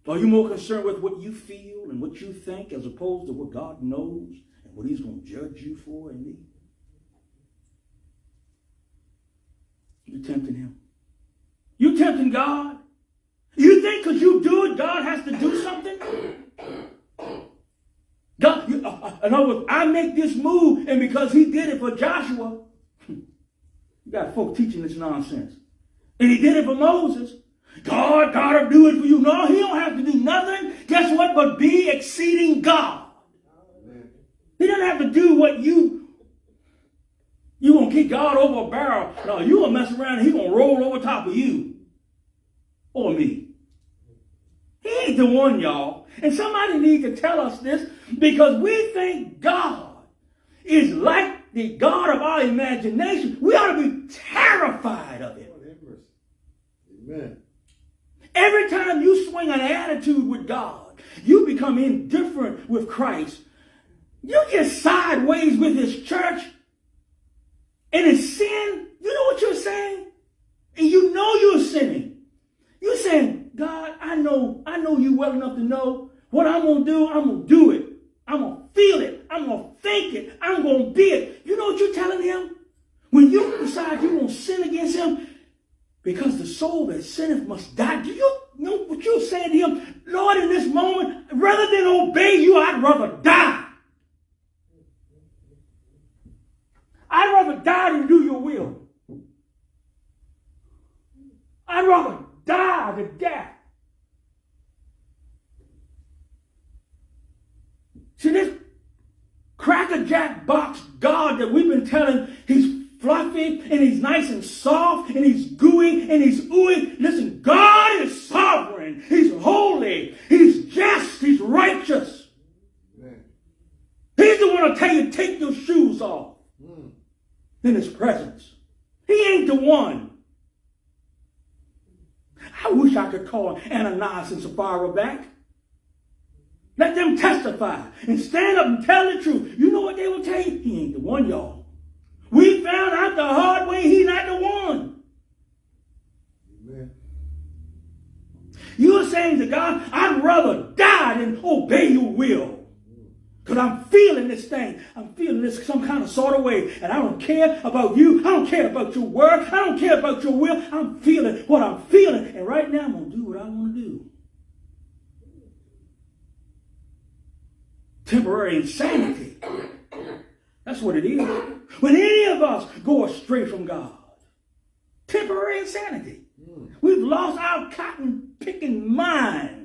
Are you more concerned with what you feel and what you think as opposed to what God knows and what he's going to judge you for and me? You're tempting him. You tempting God? You think because you do it, God has to do something? God, in other words, I make this move, and because he did it for Joshua, you got folk teaching this nonsense. And he did it for Moses. God gotta do it for you. No, he don't have to do nothing. Guess what? But be exceeding God. Amen. He doesn't have to do what you gonna kick God over a barrel. No, you gonna mess around and he gonna roll over top of you. Or me. He ain't the one, y'all. And somebody needs to tell us this because we think God is like the God of our imagination. We ought to be terrified of him. Amen. Every time you swing an attitude with God, you become indifferent with Christ. You get sideways with his church. And it's sin. You know what you're saying? And you know you're sinning. You're saying, God, I know you well enough to know what I'm going to do. I'm going to do it. I'm going to feel it. I'm going to think it. I'm going to be it. You know what you're telling him? When you decide you're going to sin against him, because the soul that sinneth must die. Do you know what you're saying to him? Lord, in this moment, rather than obey you, I'd rather die. I'd rather die than do your will. I'd rather die to death. See, this crackerjack box God that we've been telling, he's fluffy and he's nice and soft and he's gooey and he's ooey. Listen, God is sovereign. He's holy. He's just. He's righteous. Amen. He's the one to tell you take your shoes off in his presence. He ain't the one. I wish I could call Ananias and Sapphira back. Let them testify and stand up and tell the truth. You know what they will tell you? He ain't the one, y'all. We found out the hard way he's not the one. Amen. You're saying to God, I'd rather die than obey your will. Because I'm feeling this thing. I'm feeling this some kind of sort of way. And I don't care about you. I don't care about your word. I don't care about your will. I'm feeling what I'm feeling. And right now I'm going to do what I want to do. Temporary insanity. That's what it is. When any of us go astray from God, temporary insanity. We've lost our cotton picking mind.